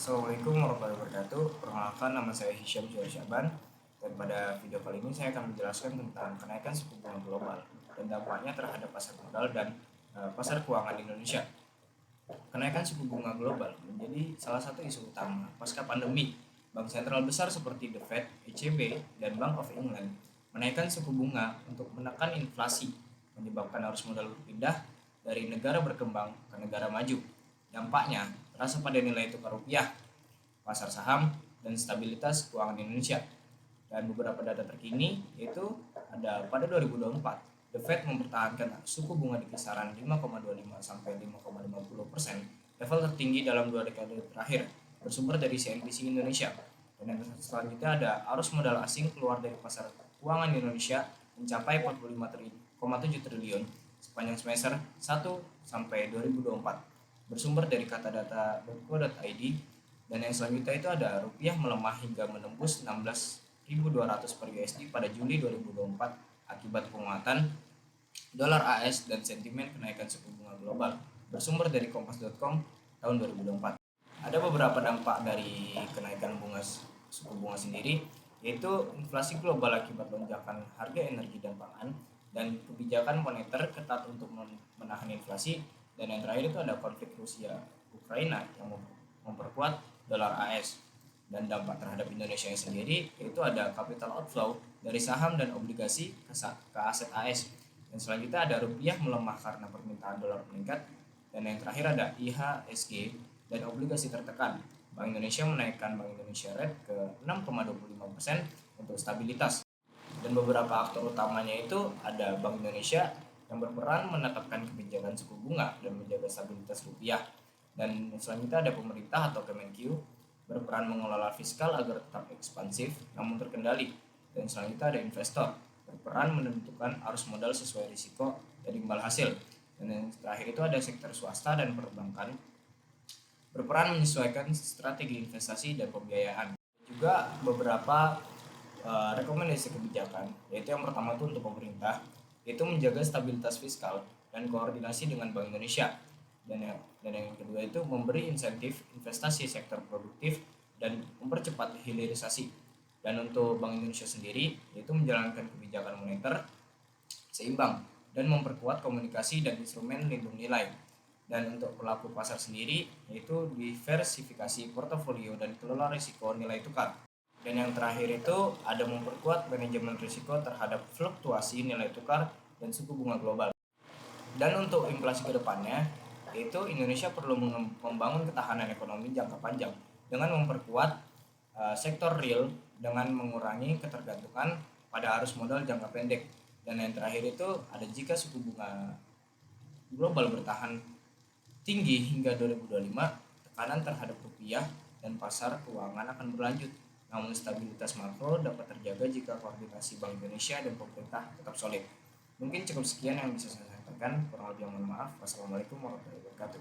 Assalamualaikum warahmatullahi wabarakatuh. Perkenalkan, nama saya Hisyam Syahri Syaban. Dan pada video kali ini saya akan menjelaskan tentang kenaikan suku bunga global dan dampaknya terhadap pasar modal dan pasar keuangan Indonesia. Kenaikan suku bunga global menjadi salah satu isu utama pasca pandemi. Bank sentral besar seperti The Fed, ECB, dan Bank of England menaikkan suku bunga untuk menekan inflasi, menyebabkan arus modal berpindah dari negara berkembang ke negara maju. Dampaknya terasa pada nilai tukar rupiah, pasar saham, dan stabilitas keuangan Indonesia. Dan beberapa data terkini yaitu ada pada 2024, The Fed mempertahankan suku bunga di kisaran 5,25 sampai 5,50%, level tertinggi dalam 2 dekade terakhir, bersumber dari CNBC Indonesia. Dan yang selanjutnya ada arus modal asing keluar dari pasar keuangan Indonesia mencapai 45,7 triliun sepanjang semester 1 sampai 2024, bersumber dari katadata.co.id. Dan yang selanjutnya itu ada rupiah melemah hingga menembus 16.200 per USD pada Juli 2024 akibat penguatan dolar AS dan sentimen kenaikan suku bunga global, bersumber dari kompas.com tahun 2024. Ada beberapa dampak dari kenaikan suku bunga sendiri, yaitu inflasi global akibat lonjakan harga energi dan pangan, dan kebijakan moneter ketat untuk menahan inflasi. Dan yang terakhir itu ada konflik Rusia Ukraina yang memperkuat dolar AS. Dan dampak terhadap Indonesia yang sendiri yaitu ada capital outflow dari saham dan obligasi ke aset AS. Dan selanjutnya ada rupiah melemah karena permintaan dolar meningkat. Dan yang terakhir ada IHSG dan obligasi tertekan. Bank Indonesia menaikkan Bank Indonesia Rate ke 6,25% untuk stabilitas. Dan beberapa aktor utamanya itu ada Bank Indonesia yang berperan menetapkan kebijakan suku bunga dan menjaga stabilitas rupiah. Dan selanjutnya ada pemerintah atau Kemenq berperan mengelola fiskal agar tetap ekspansif namun terkendali. Dan selanjutnya ada investor berperan menentukan arus modal sesuai risiko dan imbal hasil. Dan yang terakhir itu ada sektor swasta dan perbankan berperan menyesuaikan strategi investasi dan pembiayaan. Juga beberapa rekomendasi kebijakan, yaitu yang pertama itu untuk pemerintah, yaitu menjaga stabilitas fiskal dan koordinasi dengan Bank Indonesia. Dan yang kedua itu memberi insentif investasi sektor produktif dan mempercepat hilirisasi. Dan untuk Bank Indonesia sendiri, yaitu menjalankan kebijakan moneter seimbang dan memperkuat komunikasi dan instrumen lindung nilai. Dan untuk pelaku pasar sendiri, yaitu diversifikasi portofolio dan kelola risiko nilai tukar. Dan yang terakhir itu ada memperkuat manajemen risiko terhadap fluktuasi nilai tukar dan suku bunga global. Dan untuk inflasi ke depannya, yaitu Indonesia perlu membangun ketahanan ekonomi jangka panjang dengan memperkuat sektor real dengan mengurangi ketergantungan pada arus modal jangka pendek. Dan yang terakhir itu ada jika suku bunga global bertahan tinggi hingga 2025, tekanan terhadap rupiah dan pasar keuangan akan berlanjut. Namun stabilitas makro dapat terjaga jika koordinasi Bank Indonesia dan pemerintah tetap solid. Mungkin cukup sekian yang bisa saya sampaikan. Kurang lebih mohon maaf. Wassalamualaikum warahmatullahi wabarakatuh.